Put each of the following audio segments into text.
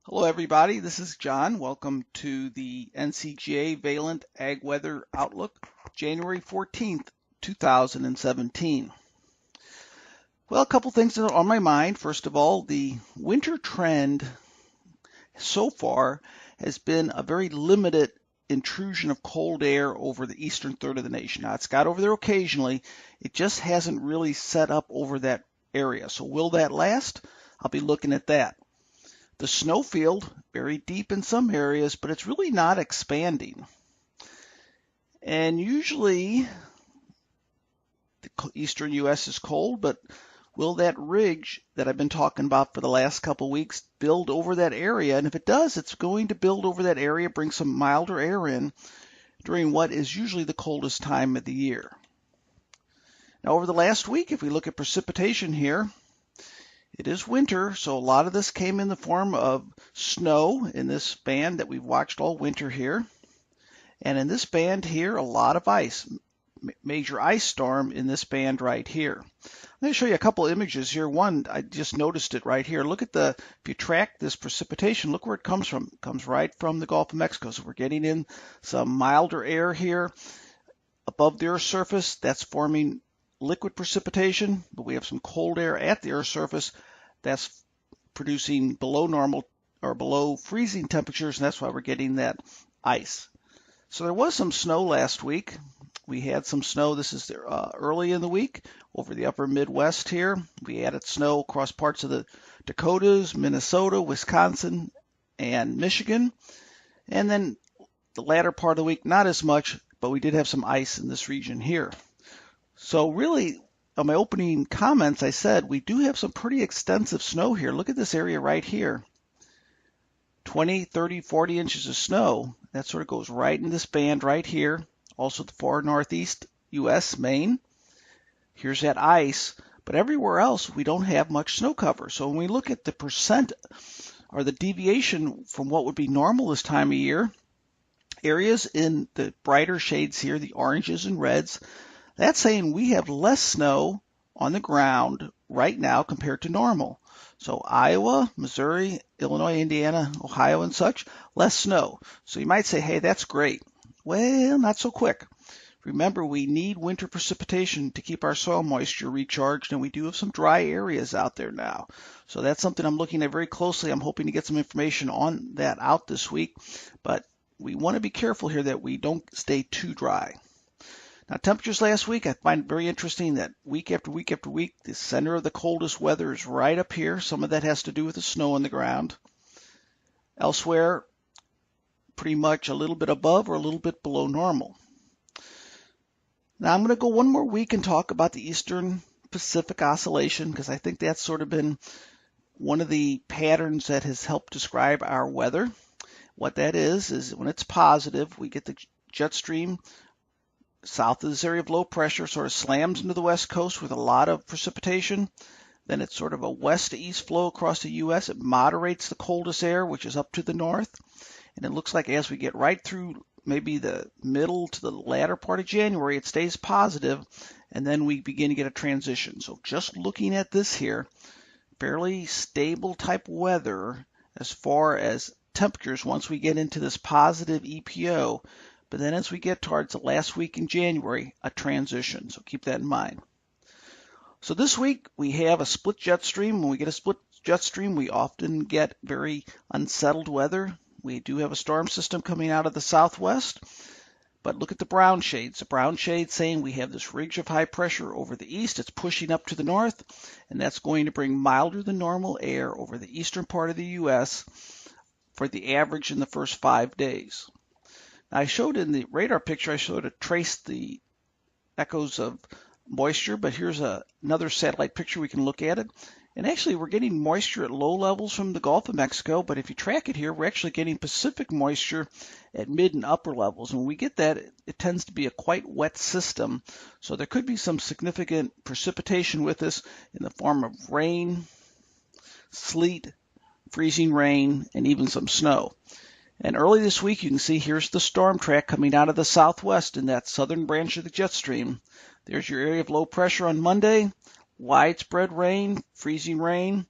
Hello everybody, this is John. Welcome to the NCGA Valent Ag Weather Outlook, January 14th, 2017. Well, a couple things that are on my mind. First of all, the winter trend so far has been a very limited intrusion of cold air over the eastern third of the nation. Now, it's got over there occasionally. It just hasn't really set up over that area. So will that last? I'll be looking at that. The snow field, very deep in some areas, but it's really not expanding. And usually the eastern U.S. is cold, but will that ridge that I've been talking about for the last couple of weeks build over that area? And if it does, it's going to build over that area, bring some milder air in during what is usually the coldest time of the year. Now, over the last week, if we look at precipitation here, it is winter, so a lot of this came in the form of snow in this band that we've watched all winter here. And in this band here, a lot of ice, major ice storm in this band right here. I'm going to show you a couple images here. One, I just noticed it right here. Look at if you track this precipitation, look where it comes from. It comes right from the Gulf of Mexico. So we're getting in some milder air here above the Earth's surface. That's forming liquid precipitation, but we have some cold air at the Earth's surface that's producing below normal or below freezing temperatures, and that's why we're getting that ice. So there was some snow last week. We had some snow. This is early in the week over the upper Midwest here. We added snow across parts of the Dakotas, Minnesota, Wisconsin, and Michigan. And then the latter part of the week, not as much, but we did have some ice in this region here. So really, on my opening comments, I said we do have some pretty extensive snow here. Look at this area right here. 20, 30, 40 inches of snow. That sort of goes right in this band right here. Also the far northeast U.S., Maine. Here's that ice. But everywhere else, we don't have much snow cover. So when we look at the percent or the deviation from what would be normal this time of year, areas in the brighter shades here, the oranges and reds, that's saying we have less snow on the ground right now compared to normal. So Iowa, Missouri, Illinois, Indiana, Ohio, and such, less snow. So you might say, hey, that's great. Well, not so quick. Remember, we need winter precipitation to keep our soil moisture recharged, and we do have some dry areas out there now. So that's something I'm looking at very closely. I'm hoping to get some information on that out this week, but we want to be careful here that we don't stay too dry. Now, temperatures last week, I find it very interesting that week after week after week, the center of the coldest weather is right up here. Some of that has to do with the snow on the ground. Elsewhere, pretty much a little bit above or a little bit below normal. Now, I'm going to go one more week and talk about the Eastern Pacific Oscillation because I think that's sort of been one of the patterns that has helped describe our weather. What that is when it's positive, we get the jet stream south of this area of low pressure, sort of slams into the west coast with a lot of precipitation. Then it's sort of a west to east flow across the U.S. It moderates the coldest air, which is up to the north. And it looks like as we get right through maybe the middle to the latter part of January, it stays positive, and then we begin to get a transition. So just looking at this here, fairly stable type weather as far as temperatures once we get into this positive EPO. But then as we get towards the last week in January, a transition. So keep that in mind. So this week we have a split jet stream. When we get a split jet stream, we often get very unsettled weather. We do have a storm system coming out of the southwest. But look at the brown shades. The brown shades saying we have this ridge of high pressure over the east. It's pushing up to the north, and that's going to bring milder than normal air over the eastern part of the U.S. for the average in the first 5 days. I showed in the radar picture, I showed it traced the echoes of moisture, but here's another satellite picture. We can look at it. And actually, we're getting moisture at low levels from the Gulf of Mexico, but if you track it here, we're actually getting Pacific moisture at mid and upper levels. And when we get that, it tends to be a quite wet system. So there could be some significant precipitation with this in the form of rain, sleet, freezing rain, and even some snow. And early this week, you can see here's the storm track coming out of the southwest in that southern branch of the jet stream. There's your area of low pressure on Monday. Widespread rain, freezing rain,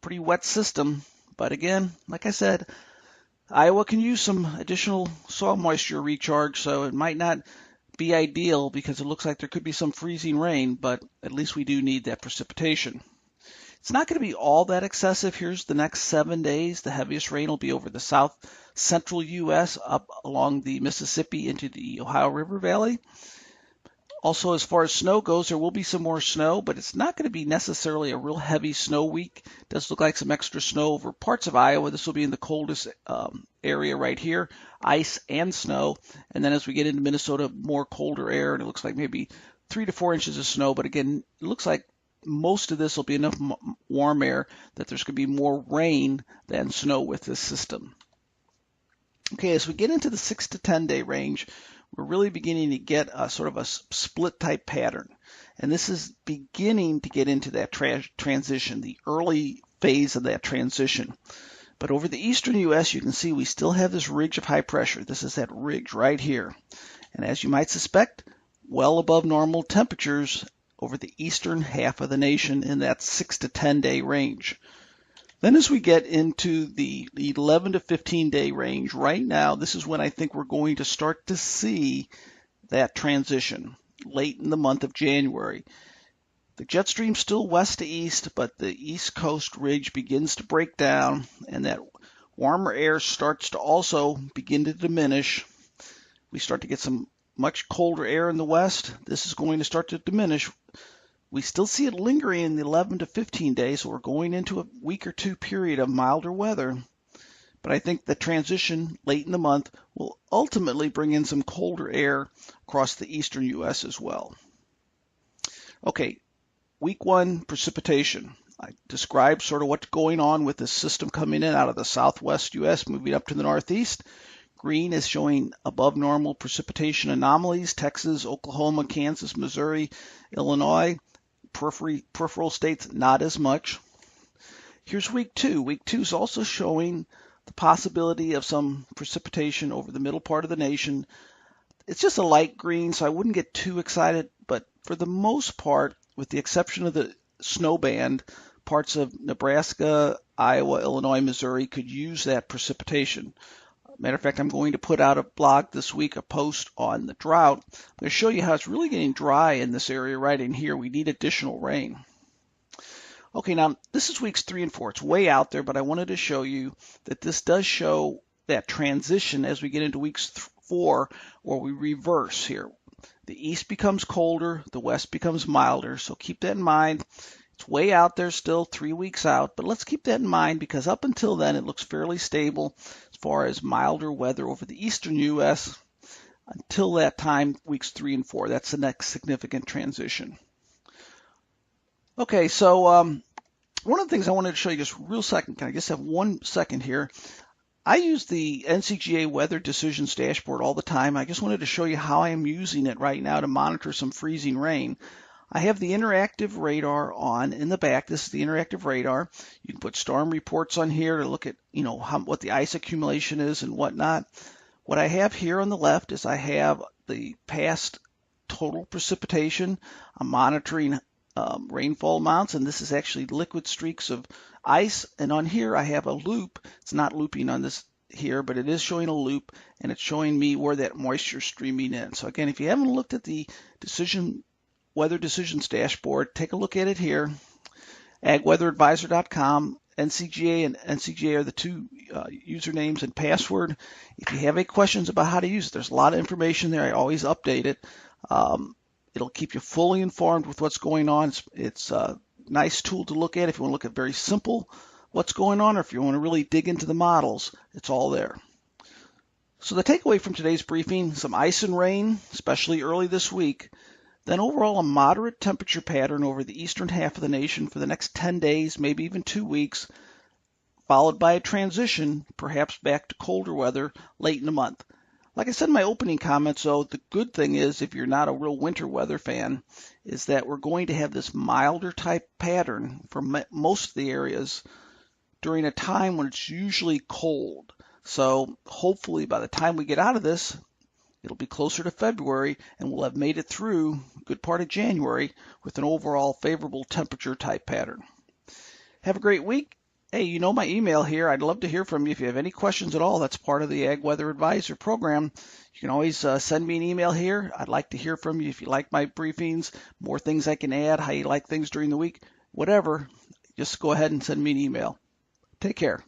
pretty wet system. But again, like I said, Iowa can use some additional soil moisture recharge, so it might not be ideal because it looks like there could be some freezing rain, but at least we do need that precipitation. It's not going to be all that excessive. Here's the next 7 days. The heaviest rain will be over the south central U.S. up along the Mississippi into the Ohio River Valley. Also, as far as snow goes, there will be some more snow, but it's not going to be necessarily a real heavy snow week. It does look like some extra snow over parts of Iowa. This will be in the coldest area right here, ice and snow. And then as we get into Minnesota, more colder air, and it looks like maybe 3 to 4 inches of snow. But again, it looks like most of this will be enough warm air that there's going to be more rain than snow with this system. Okay, as we get into the 6 to 10 day range, we're really beginning to get a sort of a split type pattern. And this is beginning to get into that transition, the early phase of that transition. But over the eastern U.S., you can see we still have this ridge of high pressure. This is that ridge right here. And as you might suspect, well above normal temperatures over the eastern half of the nation in that 6 to 10 day range. Then as we get into the 11 to 15 day range, right now, this is when I think we're going to start to see that transition late in the month of January. The jet stream's still west to east, but the east coast ridge begins to break down, and that warmer air starts to also begin to diminish. We start to get some much colder air in the west. This is going to start to diminish. We still see it lingering in the 11 to 15 days, so we're going into a week or two period of milder weather. But I think the transition late in the month will ultimately bring in some colder air across the eastern U.S. as well. Okay, week 1 precipitation. I described sort of what's going on with this system coming in out of the southwest U.S., moving up to the northeast. Green is showing above normal precipitation anomalies, Texas, Oklahoma, Kansas, Missouri, Illinois. Peripheral states, not as much. Here's week 2. Week 2 is also showing the possibility of some precipitation over the middle part of the nation. It's just a light green, so I wouldn't get too excited, but for the most part, with the exception of the snow band, parts of Nebraska, Iowa, Illinois, Missouri could use that precipitation. Matter of fact, I'm going to put out a blog this week, a post on the drought. I'm going to show you how it's really getting dry in this area right in here. We need additional rain. Okay, now this is weeks 3 and 4. It's way out there, but I wanted to show you that this does show that transition as we get into weeks 4, where we reverse here. The east becomes colder, the west becomes milder, so keep that in mind. It's way out there still, 3 weeks out, but let's keep that in mind because up until then it looks fairly stable as far as milder weather over the eastern U.S. Until that time, weeks 3 and 4. That's the next significant transition. Okay, so one of the things I wanted to show you just real second, can I just have 1 second here? I use the NCGA Weather Decisions dashboard all the time. I just wanted to show you how I am using it right now to monitor some freezing rain. I have the interactive radar on in the back. This is the interactive radar. You can put storm reports on here to look at, what the ice accumulation is and whatnot. What I have here on the left is I have the past total precipitation. I'm monitoring rainfall amounts, and this is actually liquid streaks of ice. And on here I have a loop. It's not looping on this here, but it is showing a loop, and it's showing me where that moisture is streaming in. So again, if you haven't looked at the Weather Decisions dashboard, take a look at it here. agweatheradvisor.com. NCGA and NCGA are the 2 usernames and password. If you have any questions about how to use it, there's a lot of information there. I always update it. It'll keep you fully informed with what's going on. It's a nice tool to look at if you want to look at very simple what's going on, or if you want to really dig into the models, it's all there. So the takeaway from today's briefing, some ice and rain, especially early this week. Then overall, a moderate temperature pattern over the eastern half of the nation for the next 10 days, maybe even 2 weeks, followed by a transition, perhaps back to colder weather late in the month. Like I said in my opening comments, though, the good thing is, if you're not a real winter weather fan, is that we're going to have this milder type pattern for most of the areas during a time when it's usually cold. So hopefully by the time we get out of this, it'll be closer to February, and we'll have made it through a good part of January with an overall favorable temperature type pattern. Have a great week. Hey, you know my email here. I'd love to hear from you if you have any questions at all. That's part of the Ag Weather Advisor program. You can always send me an email here. I'd like to hear from you if you like my briefings, more things I can add, how you like things during the week, whatever. Just go ahead and send me an email. Take care.